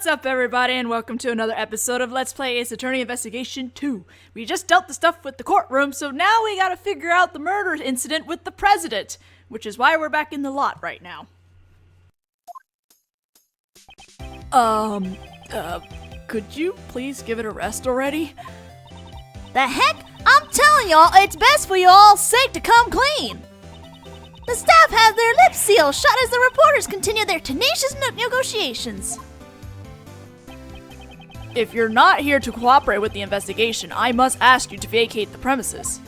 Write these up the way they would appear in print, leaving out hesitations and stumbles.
What's up, everybody, and welcome to another episode of Let's Play Ace Attorney Investigation 2. We just dealt the stuff with the courtroom, so now we gotta figure out the murder incident with the president, which is why we're back in the lot right now. Could you please give it a rest already? The heck? I'm telling y'all, it's best for y'all's sake to come clean. The staff has their lips sealed shut as the reporters continue their tenacious negotiations. If you're not here to cooperate with the investigation, I must ask you to vacate the premises.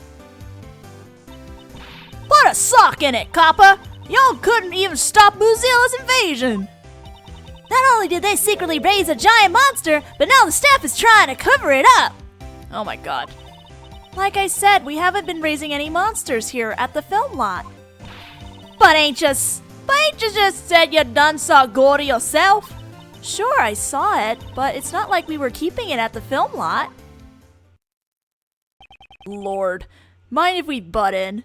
Put a sock in it, copper! Y'all couldn't even stop Mozilla's invasion! Not only did they secretly raise a giant monster, but now the staff is trying to cover it up! Oh my god. Like I said, we haven't been raising any monsters here at the film lot. But ain't you just said you done saw Gordy yourself? Sure, I saw it, but it's not like we were keeping it at the film lot. Lord, mind if we butt in?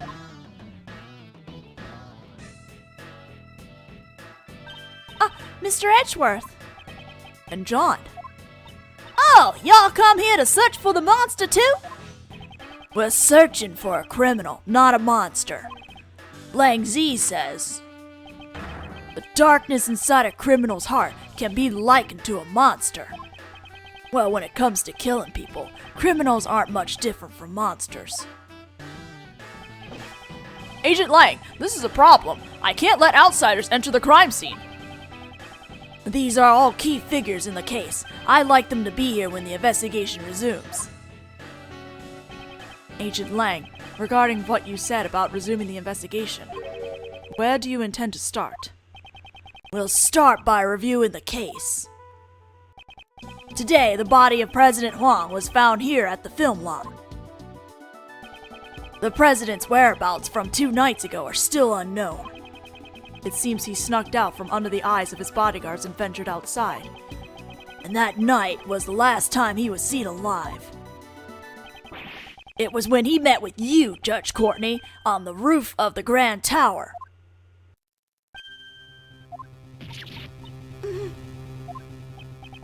Mr. Edgeworth. And John. Oh, y'all come here to search for the monster too? We're searching for a criminal, not a monster. Lang Z says, the darkness inside a criminal's heart can be likened to a monster. Well, when it comes to killing people, criminals aren't much different from monsters. Agent Lang, this is a problem. I can't let outsiders enter the crime scene. These are all key figures in the case. I'd like them to be here when the investigation resumes. Agent Lang, regarding what you said about resuming the investigation, where do you intend to start? We'll start by reviewing the case. Today, the body of President Huang was found here at the film lot. The president's whereabouts from 2 nights ago are still unknown. It seems he snuck out from under the eyes of his bodyguards and ventured outside. And that night was the last time he was seen alive. It was when he met with you, Judge Courtney, on the roof of the Grand Tower.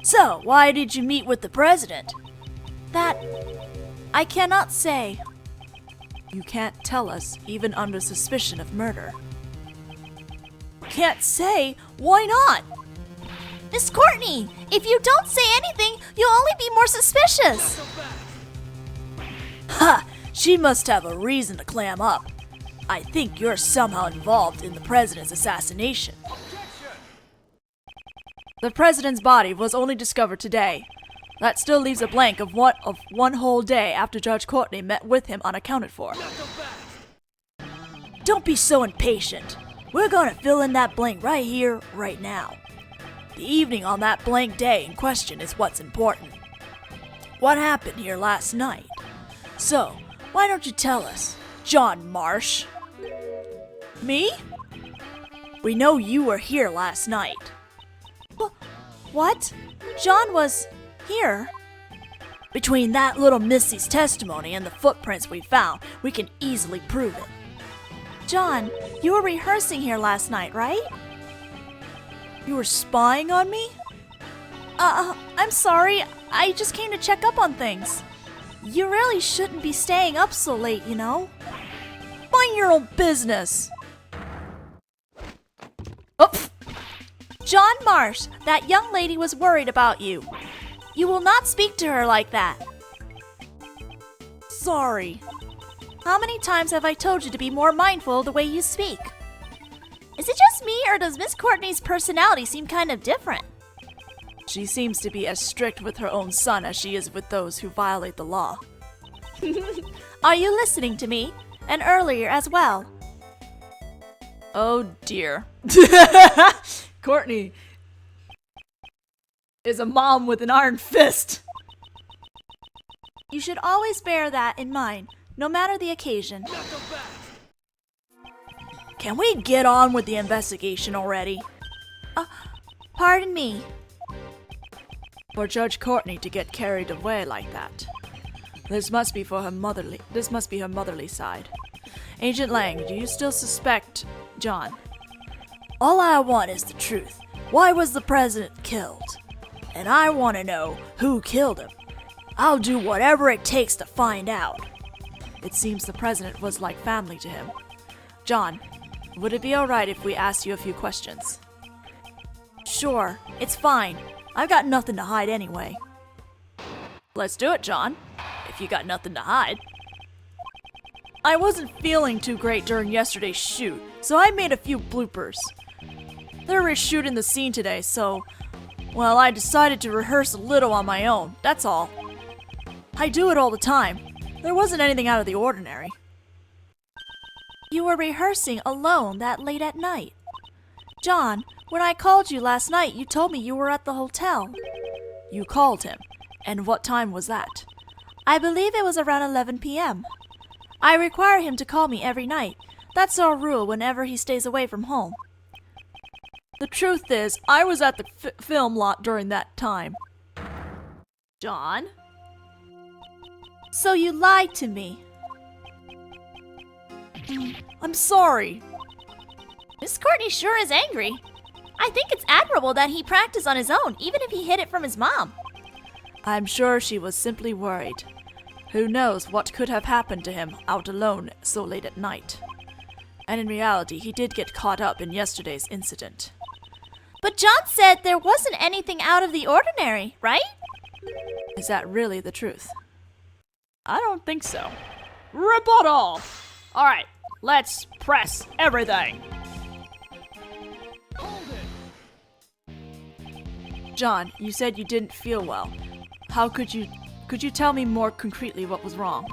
So, why did you meet with the president? That I cannot say. You can't tell us, even under suspicion of murder. Can't say? Why not? Miss Courtney, if you don't say anything, you'll only be more suspicious. Ha! She must have a reason to clam up. I think you're somehow involved in the president's assassination. The president's body was only discovered today. That still leaves a blank of one whole day after Judge Courtney met with him unaccounted for. Don't be so impatient. We're gonna fill in that blank right here, right now. The evening on that blank day in question is what's important. What happened here last night? So, why don't you tell us, John Marsh? Me? We know you were here last night. What? John was here? Between that little Missy's testimony and the footprints we found, we can easily prove it. John, you were rehearsing here last night, right? You were spying on me? I'm sorry. I just came to check up on things. You really shouldn't be staying up so late, you know? Mind your own business. Oh. John Marsh, that young lady was worried about you. You will not speak to her like that. Sorry. How many times have I told you to be more mindful of the way you speak? Is it just me, or does Miss Courtney's personality seem kind of different? She seems to be as strict with her own son as she is with those who violate the law. Are you listening to me? And earlier as well. Oh dear. Courtney is a mom with an iron fist. You should always bear that in mind, no matter the occasion. Can we get on with the investigation already? Pardon me. For Judge Courtney to get carried away like that. This must be her motherly side. Agent Lang, do you still suspect John? All I want is the truth. Why was the president killed? and I want to know who killed him. I'll do whatever it takes to find out. It seems the president was like family to him. John, would it be alright if we asked you a few questions? Sure, it's fine. I've got nothing to hide anyway. Let's do it, John, if you got nothing to hide. I wasn't feeling too great during yesterday's shoot, so I made a few bloopers. They're reshooting the scene today, so, well, I decided to rehearse a little on my own, that's all. I do it all the time. There wasn't anything out of the ordinary. You were rehearsing alone that late at night. John, when I called you last night, you told me you were at the hotel. You called him. And what time was that? I believe it was around 11 p.m. I require him to call me every night. That's our rule whenever he stays away from home. The truth is, I was at the film lot during that time. John? So you lied to me. I'm sorry. Miss Courtney sure is angry. I think it's admirable that he practiced on his own, even if he hid it from his mom. I'm sure she was simply worried. Who knows what could have happened to him out alone so late at night. And in reality, he did get caught up in yesterday's incident. But John said there wasn't anything out of the ordinary, right? Is that really the truth? I don't think so. Rebuttal! Alright, let's press everything. John, you said you didn't feel well. How could you tell me more concretely what was wrong?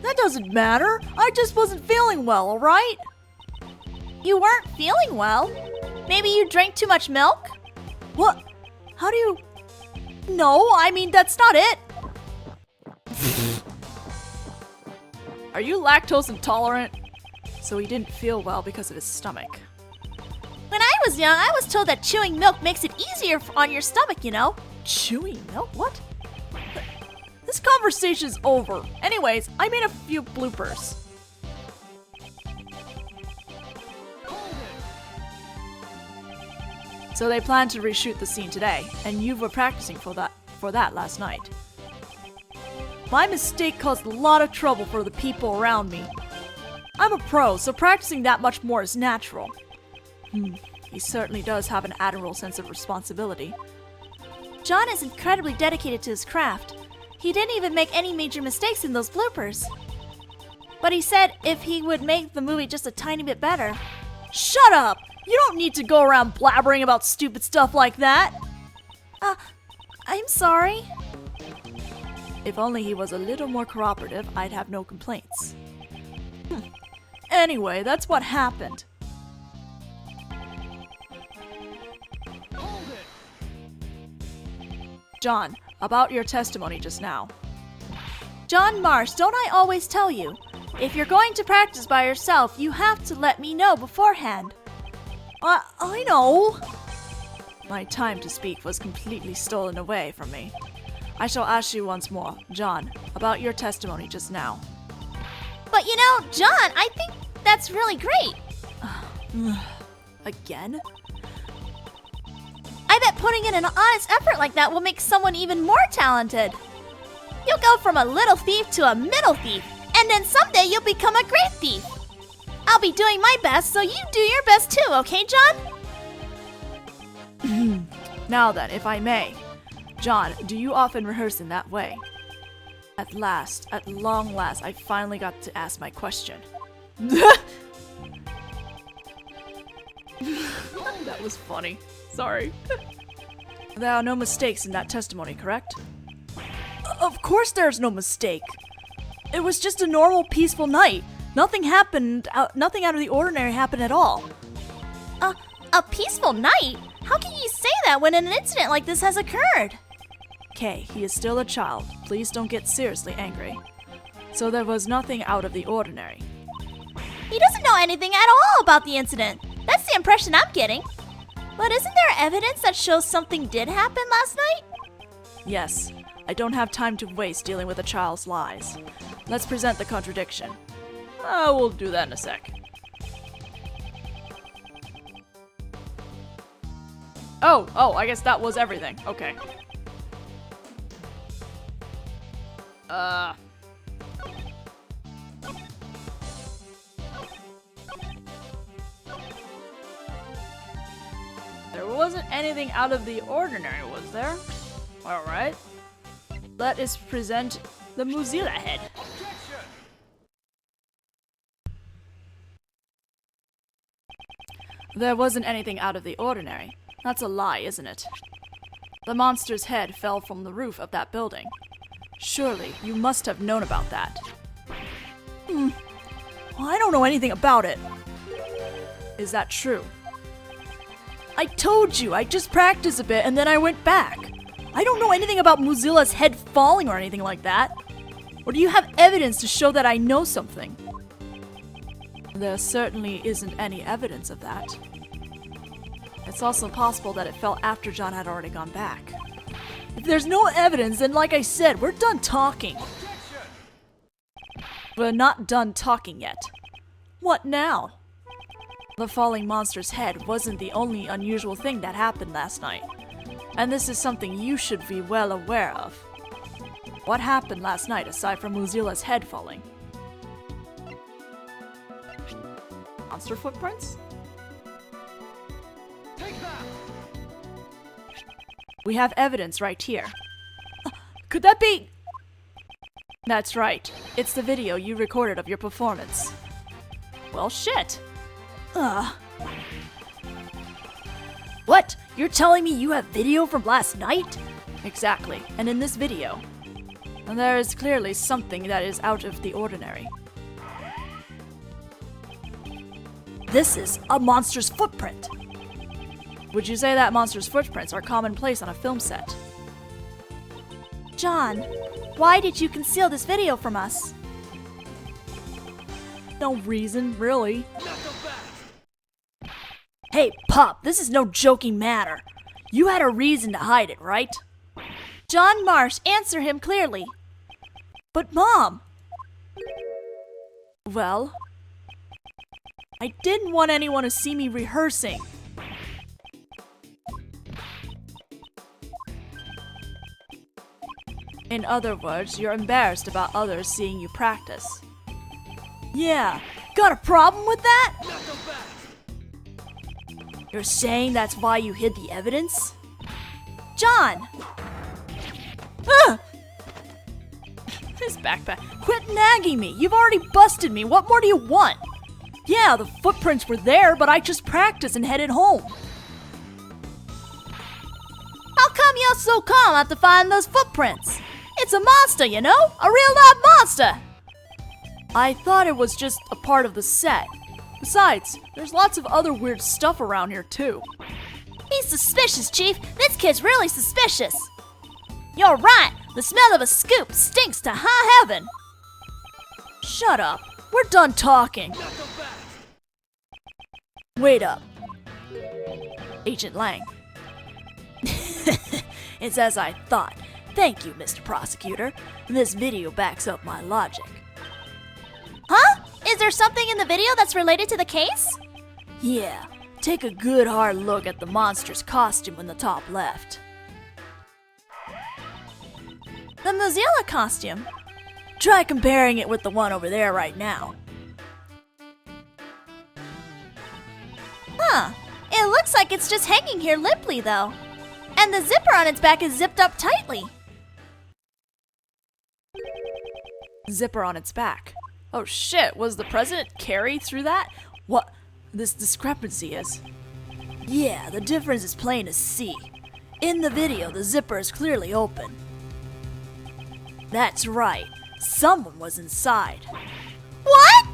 That doesn't matter. I just wasn't feeling well, alright? You weren't feeling well? Maybe you drank too much milk? What? How do you... No, I mean, that's not it. Are you lactose intolerant? So he didn't feel well because of his stomach. When I was young, I was told that chewing milk makes it easier on your stomach, you know? Chewing milk? What? This conversation's over. Anyways, I made a few bloopers. So they plan to reshoot the scene today, and you were practicing for that last night. My mistake caused a lot of trouble for the people around me. I'm a pro, so practicing that much more is natural. He certainly does have an admirable sense of responsibility. John is incredibly dedicated to his craft. He didn't even make any major mistakes in those bloopers. But he said if he would make the movie just a tiny bit better. Shut up! You don't need to go around blabbering about stupid stuff like that! I'm sorry. If only he was a little more cooperative, I'd have no complaints. Anyway, that's what happened. John, about your testimony just now. John Marsh, don't I always tell you? If you're going to practice by yourself, you have to let me know beforehand. I know. My time to speak was completely stolen away from me. I shall ask you once more, John, about your testimony just now. But you know, John, I think that's really great. Again? I bet putting in an honest effort like that will make someone even more talented. You'll go from a little thief to a middle thief, and then someday you'll become a great thief. I'll be doing my best, so you do your best too, okay, John? Now then, if I may. John, do you often rehearse in that way? At long last, I finally got to ask my question. That was funny. Sorry. There are no mistakes in that testimony, correct? Of course there's no mistake. It was just a normal, peaceful night. Nothing happened, nothing out of the ordinary happened at all. A peaceful night? How can you say that when an incident like this has occurred? Kay, he is still a child. Please don't get seriously angry. So there was nothing out of the ordinary. He doesn't know anything at all about the incident. That's the impression I'm getting. But isn't there evidence that shows something did happen last night? Yes. I don't have time to waste dealing with a child's lies. Let's present the contradiction. We'll do that in a sec. Oh, I guess that was everything. Okay. There wasn't anything out of the ordinary, was there? Alright. Let us present the Mozilla head. There wasn't anything out of the ordinary. That's a lie, isn't it? The monster's head fell from the roof of that building. Surely, you must have known about that. Well, I don't know anything about it. Is that true? I told you, I just practiced a bit and then I went back. I don't know anything about Mozilla's head falling or anything like that. Or do you have evidence to show that I know something? There certainly isn't any evidence of that. It's also possible that it fell after John had already gone back. If there's no evidence, then like I said, we're done talking. We're not done talking yet. What now? The falling monster's head wasn't the only unusual thing that happened last night. And this is something you should be well aware of. What happened last night aside from Mozilla's head falling? Monster footprints? We have evidence right here. Could that be? That's right. It's the video you recorded of your performance. Well, shit. What? You're telling me you have video from last night? Exactly. And in this video, there is clearly something that is out of the ordinary. This is a monster's footprint. Would you say that monster's footprints are commonplace on a film set? John, why did you conceal this video from us? No reason, really. Hey, Pop, this is no joking matter. You had a reason to hide it, right? John Marsh, answer him clearly. But Mom! Well, I didn't want anyone to see me rehearsing. in other words, you're embarrassed about others seeing you practice. Yeah, got a problem with that? You're saying that's why you hid the evidence? John! His backpack. Quit nagging me! You've already busted me! What more do you want? Yeah, the footprints were there, but I just practiced and headed home. How come you're so calm after finding those footprints? It's a monster, you know? A real live monster! I thought it was just a part of the set. Besides, there's lots of other weird stuff around here too. He's suspicious, Chief. This kid's really suspicious. You're right. The smell of a scoop stinks to high heaven. Shut up. We're done talking. Wait up. Agent Lang. It's as I thought. Thank you, Mr. Prosecutor. This video backs up my logic. Huh? Is there something in the video that's related to the case? Yeah. Take a good hard look at the monster's costume in the top left. The Mozilla costume. Try comparing it with the one over there right now. Huh. It looks like it's just hanging here limply, though. And the zipper on its back is zipped up tightly. Zipper on its back. Oh shit, was the president carry through that? What this discrepancy is? Yeah, the difference is plain to see. In the video, the zipper is clearly open. That's right. Someone was inside. What?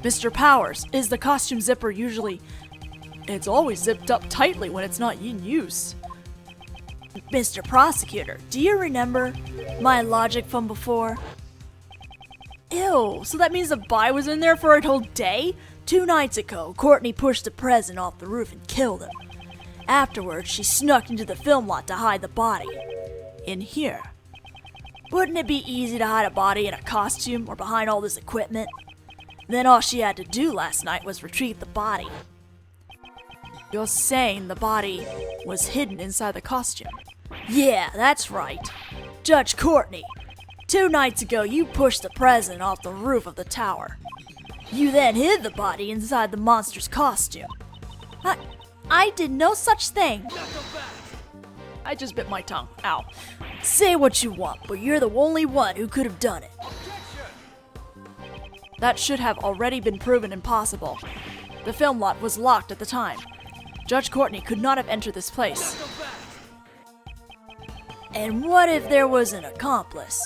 Mr. Powers, is the costume zipper usually... It's always zipped up tightly when it's not in use. Mr. Prosecutor, do you remember my logic from before? Ew, so that means the body was in there for a whole day? 2 nights ago, Courtney pushed the president off the roof and killed him. Afterwards, she snuck into the film lot to hide the body. In here. Wouldn't it be easy to hide a body in a costume or behind all this equipment? Then all she had to do last night was retrieve the body. You're saying the body was hidden inside the costume? Yeah, that's right. Judge Courtney, 2 nights ago, you pushed the president off the roof of the tower. You then hid the body inside the monster's costume. I did no such thing. I just bit my tongue. Ow. Say what you want, but you're the only one who could have done it. That should have already been proven impossible. The film lot was locked at the time. Judge Courtney could not have entered this place. And what if there was an accomplice?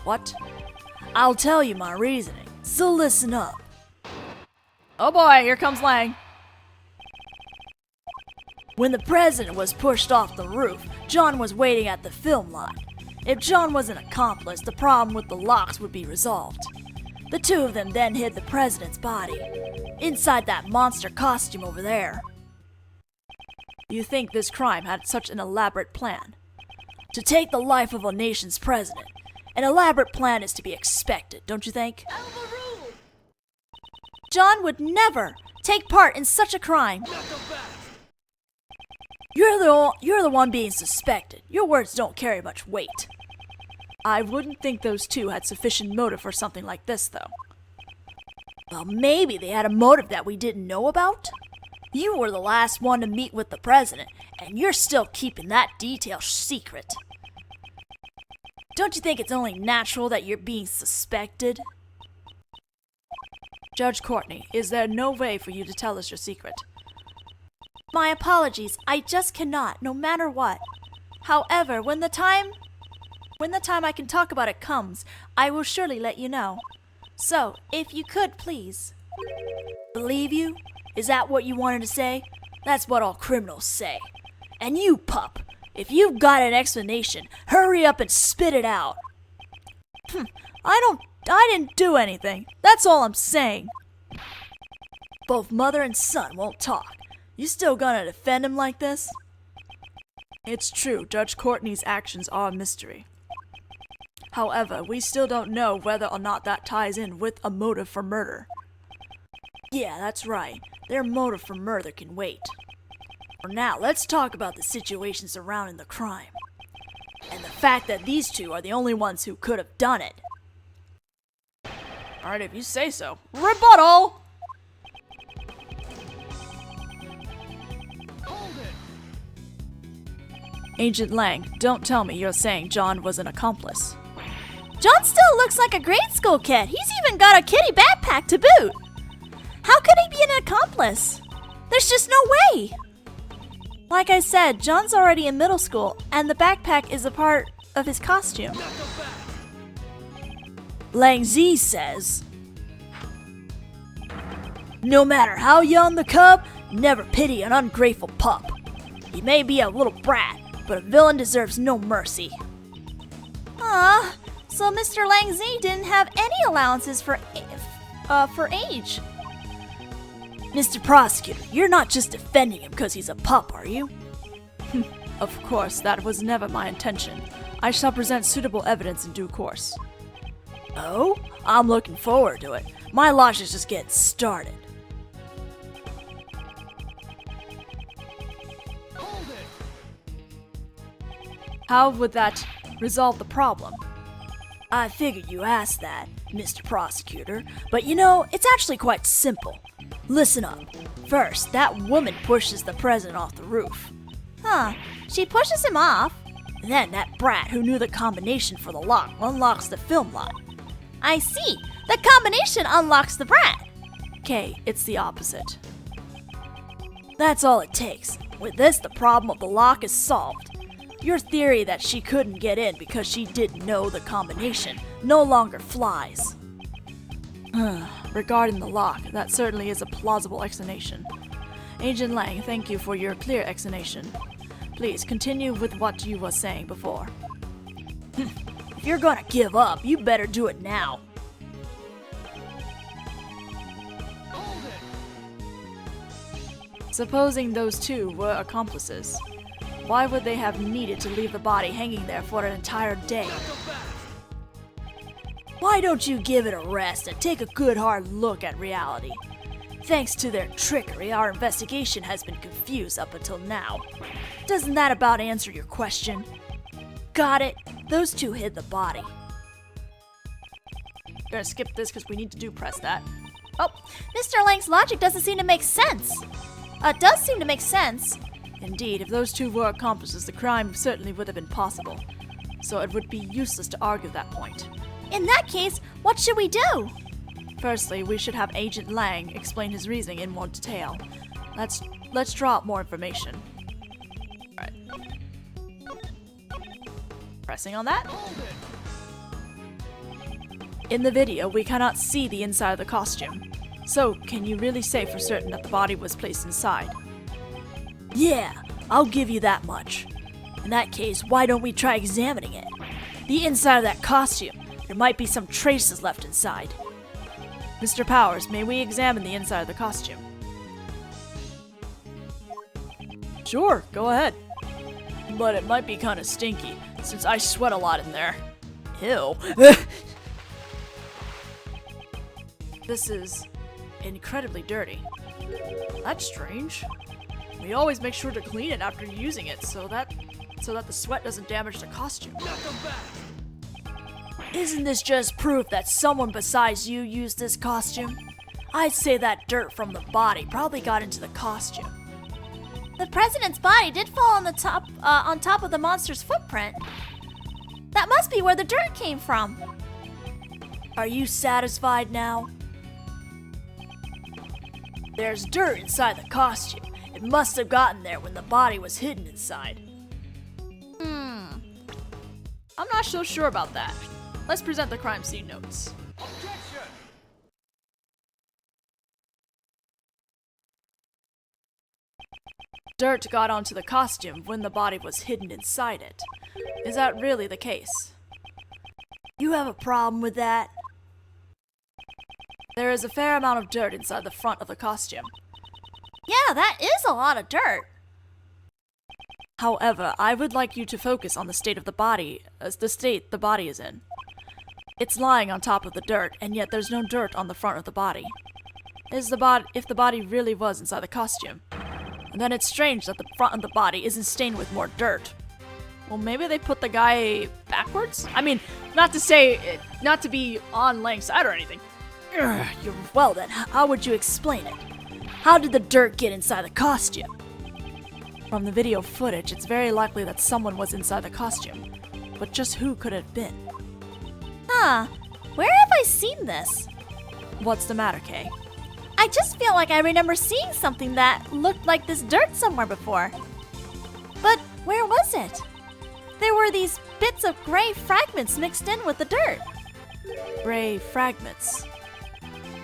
What? I'll tell you my reasoning, so listen up. Oh boy, here comes Lang. When the president was pushed off the roof, John was waiting at the film lot. If John was an accomplice, the problem with the locks would be resolved. The 2 of them then hid the president's body inside that monster costume over there. You think this crime had such an elaborate plan? To take the life of a nation's president, an elaborate plan is to be expected, don't you think? John would never take part in such a crime. You're the one being suspected. Your words don't carry much weight. I wouldn't think those 2 had sufficient motive for something like this, though. Well, maybe they had a motive that we didn't know about? You were the last one to meet with the president, and you're still keeping that detail secret. Don't you think it's only natural that you're being suspected? Judge Courtney, is there no way for you to tell us your secret? My apologies, I just cannot, no matter what. However, when the time I can talk about it comes, I will surely let you know. So, if you could, please. Believe you? Is that what you wanted to say? That's what all criminals say. And you, pup, if you've got an explanation, hurry up and spit it out. I didn't do anything. That's all I'm saying. Both mother and son won't talk. You still gonna defend him like this? It's true, Judge Courtney's actions are a mystery. However, we still don't know whether or not that ties in with a motive for murder. Yeah, that's right. Their motive for murder can wait. For now, let's talk about the situation surrounding the crime. And the fact that these 2 are the only ones who could have done it. Alright, if you say so. Rebuttal! Agent Lang, don't tell me you're saying John was an accomplice. John still looks like a grade school kid. He's even got a kitty backpack to boot. How could he be an accomplice? There's just no way. Like I said, John's already in middle school, and the backpack is a part of his costume. Lang Z says, no matter how young the cub, never pity an ungrateful pup. He may be a little brat, but a villain deserves no mercy. So Mr. Lang Z didn't have any allowances for age. Mr. Prosecutor, you're not just defending him because he's a pup, are you? Of course, that was never my intention. I shall present suitable evidence in due course. Oh? I'm looking forward to it. My lodge is just getting started. How would that resolve the problem? I figured you asked that, Mr. Prosecutor, but you know, it's actually quite simple. Listen up. First, that woman pushes the president off the roof. She pushes him off. Then that brat who knew the combination for the lock unlocks the film lot. I see. The combination unlocks the brat. Okay, it's the opposite. That's all it takes. With this, the problem of the lock is solved. Your theory that she couldn't get in because she didn't know the combination no longer flies. Regarding the lock, that certainly is a plausible explanation. Agent Lang, thank you for your clear explanation. Please continue with what you were saying before. If you're gonna give up, you better do it now. Supposing those 2 were accomplices, why would they have needed to leave the body hanging there for an entire day? Why don't you give it a rest and take a good hard look at reality? Thanks to their trickery, our investigation has been confused up until now. Doesn't that about answer your question? Got it. Those 2 hid the body. Gonna skip this because we need to press that. Oh, Mr. Lang's logic doesn't seem to make sense. It does seem to make sense. Indeed, if those two were accomplices, the crime certainly would have been possible. So it would be useless to argue that point. In that case, what should we do? Firstly, we should have Agent Lang explain his reasoning in more detail. Let's draw up more information. Alright. Pressing on that. In the video, we cannot see the inside of the costume. So, can you really say for certain that the body was placed inside? Yeah, I'll give you that much. In that case, why don't we try examining it? The inside of that costume, there might be some traces left inside. Mr. Powers, may we examine the inside of the costume? Sure, go ahead. But it might be kind of stinky, since I sweat a lot in there. Ew. This is incredibly dirty. That's strange. We always make sure to clean it after using it so that the sweat doesn't damage the costume. Isn't this just proof that someone besides you used this costume? I'd say that dirt from the body probably got into the costume. The president's body did fall on top of the monster's footprint. That must be where the dirt came from. Are you satisfied now? There's dirt inside the costume. It must have gotten there when the body was hidden inside. I'm not so sure about that. Let's present the crime scene notes. Objection! Dirt got onto the costume when the body was hidden inside it. Is that really the case? You have a problem with that? There is a fair amount of dirt inside the front of the costume. Yeah, that is a lot of dirt. However, I would like you to focus on the state of the body, as the state the body is in. It's lying on top of the dirt, and yet there's no dirt on the front of the body. If the body really was inside the costume, then it's strange that the front of the body isn't stained with more dirt. Well, maybe they put the guy backwards? I mean, not to be on Lang's side or anything. Well then, how would you explain it? How did the dirt get inside the costume? From the video footage, it's very likely that someone was inside the costume. But just who could it have been? Huh. Where have I seen this? What's the matter, Kay? I just feel like I remember seeing something that looked like this dirt somewhere before. But where was it? There were these bits of gray fragments mixed in with the dirt. Gray fragments.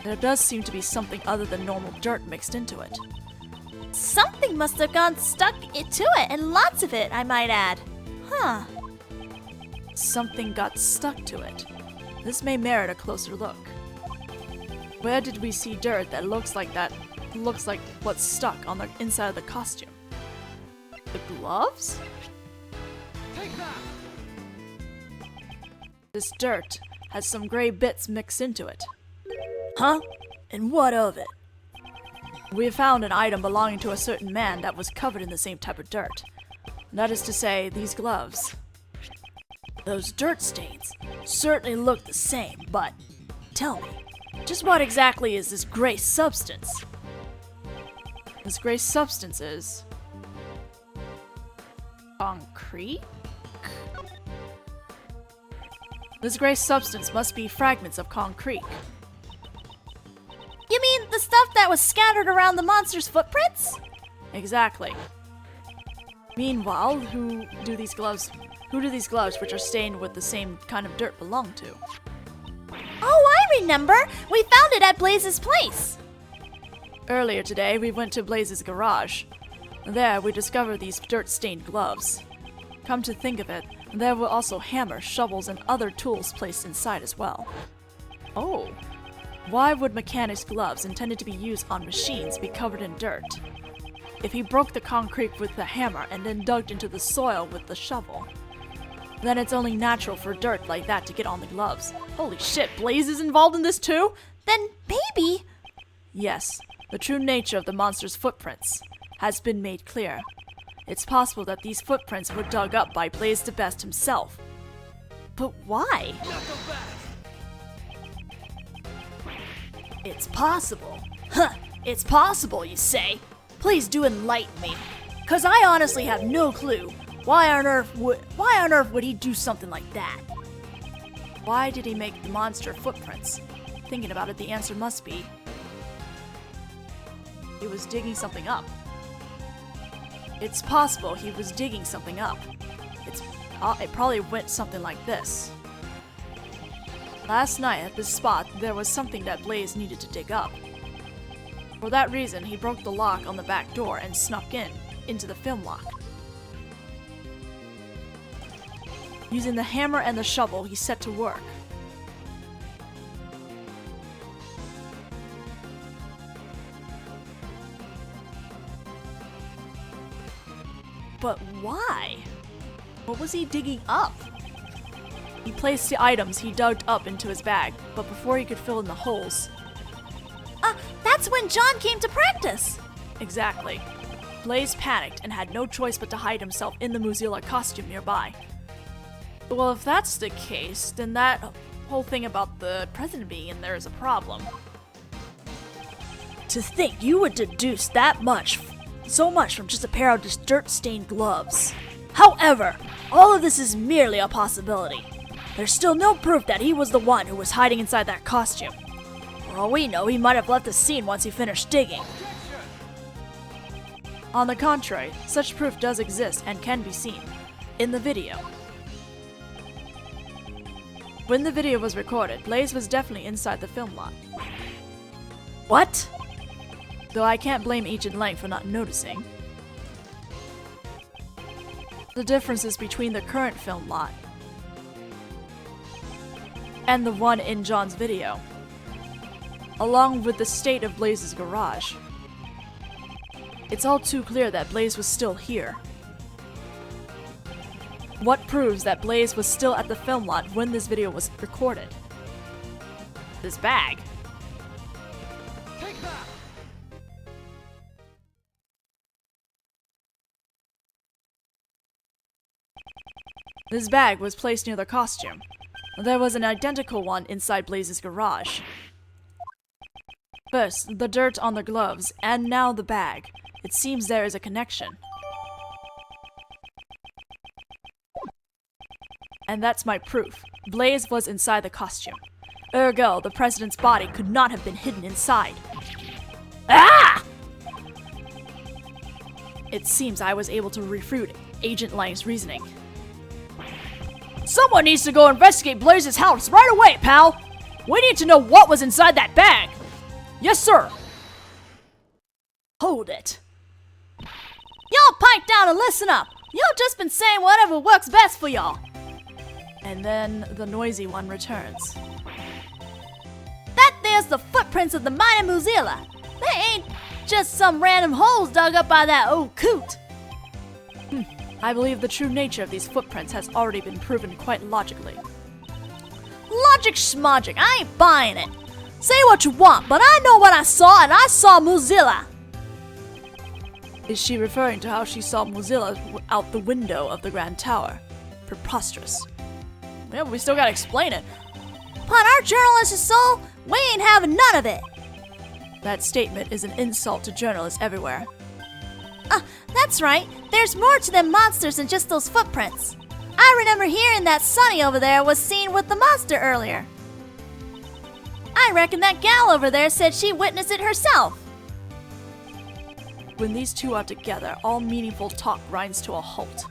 There does seem to be something other than normal dirt mixed into it. Something must have gone stuck to it, and lots of it, I might add. Huh. Something got stuck to it. This may merit a closer look. Where did we see dirt that looks like what's stuck on the inside of the costume? The gloves? Take that! This dirt has some gray bits mixed into it. Huh? And what of it? We have found an item belonging to a certain man that was covered in the same type of dirt. That is to say, these gloves. Those dirt stains certainly look the same, but tell me, just what exactly is this gray substance? This gray substance is concrete? This gray substance must be fragments of concrete. You mean the stuff that was scattered around the monster's footprints? Exactly. Meanwhile, who do these gloves which are stained with the same kind of dirt belong to? Oh, I remember! We found it at Blaze's place! Earlier today, we went to Blaze's garage. There, we discovered these dirt-stained gloves. Come to think of it, there were also hammers, shovels, and other tools placed inside as well. Oh. Why would mechanics' gloves intended to be used on machines be covered in dirt? If he broke the concrete with the hammer and then dug into the soil with the shovel, then it's only natural for dirt like that to get on the gloves. Holy shit, Blaze is involved in this too? Then maybe... Yes, the true nature of the monster's footprints has been made clear. It's possible that these footprints were dug up by Blaze the Best himself. But why? It's possible. Huh, it's possible, you say? Please do enlighten me. 'Cause I honestly have no clue. Why on earth would he do something like that? Why did he make the monster footprints? Thinking about it, the answer must be he was digging something up. It's possible he was digging something up. It probably went something like this. Last night at this spot, there was something that Blaze needed to dig up. For that reason, he broke the lock on the back door and snuck into the film lock. Using the hammer and the shovel, he set to work. But why? What was he digging up? He placed the items he dug up into his bag, but before he could fill in the holes... That's when John came to practice! Exactly. Blaze panicked and had no choice but to hide himself in the Mozilla costume nearby. Well, if that's the case, then that whole thing about the president being in there is a problem. To think you would deduce so much from just a pair of dirt-stained gloves. However, all of this is merely a possibility. There's still no proof that he was the one who was hiding inside that costume. For all we know, he might have left the scene once he finished digging. On the contrary, such proof does exist and can be seen in the video. When the video was recorded, Blaze was definitely inside the film lot. What? Though I can't blame Agent Lang for not noticing. The differences between the current film lot and the one in John's video, along with the state of Blaze's garage. It's all too clear that Blaze was still here. What proves that Blaze was still at the film lot when this video was recorded? This bag. Take that! This bag was placed near the costume. There was an identical one inside Blaze's garage. First, the dirt on the gloves, and now the bag. It seems there is a connection. And that's my proof. Blaze was inside the costume. Ergo, the president's body could not have been hidden inside. Ah! It seems I was able to refute Agent Lang's reasoning. Someone needs to go investigate Blaze's house right away, pal! We need to know what was inside that bag! Yes, sir! Hold it. Y'all pipe down and listen up! Y'all just been saying whatever works best for y'all! And then the noisy one returns. That there's the footprints of the mighty Mozilla! They ain't just some random holes dug up by that old coot! I believe the true nature of these footprints has already been proven quite logically. Logic schmogic, I ain't buying it. Say what you want, but I know what I saw, and I saw Mozilla. Is she referring to how she saw Mozilla out the window of the Grand Tower? Preposterous. Yeah, but we still gotta explain it. Upon our journalist's soul, we ain't having none of it. That statement is an insult to journalists everywhere. That's right. There's more to them monsters than just those footprints. I remember hearing that Sunny over there was seen with the monster earlier. I reckon that gal over there said she witnessed it herself. When these two are together, all meaningful talk grinds to a halt.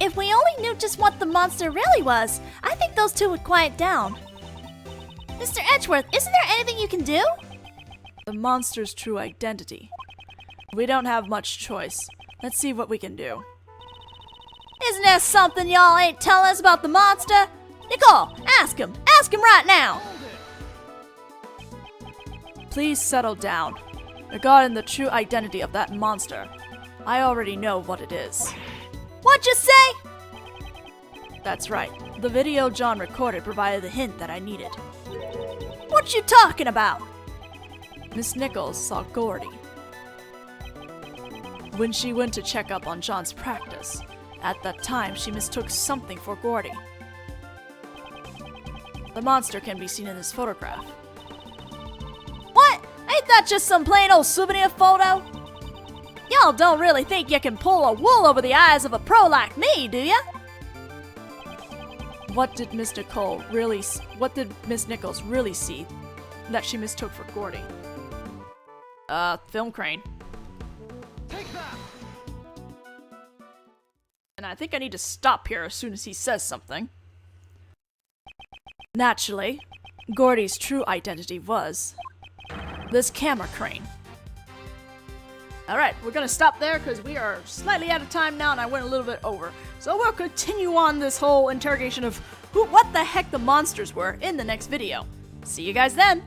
If we only knew just what the monster really was, I think those two would quiet down. Mr. Edgeworth, isn't there anything you can do? The monster's true identity. We don't have much choice. Let's see what we can do. Isn't there something y'all ain't telling us about the monster? Nicole, ask him. Ask him right now. Please settle down. Regarding the true identity of that monster, I already know what it is. What'd you say? That's right. The video John recorded provided the hint that I needed. What you talking about? Miss Nichols saw Gordy when she went to check up on John's practice. At that time, she mistook something for Gordy. The monster can be seen in this photograph. that just some plain old souvenir photo? Y'all don't really think you can pull a wool over the eyes of a pro like me, do ya? What did Miss Nichols really see that she mistook for Gordy? Film crane. Take that! And I think I need to stop here as soon as he says something. Naturally, Gordy's true identity was this camera crane. Alright, we're gonna stop there because we are slightly out of time now and I went a little bit over. So we'll continue on this whole interrogation of what the heck the monsters were in the next video. See you guys then!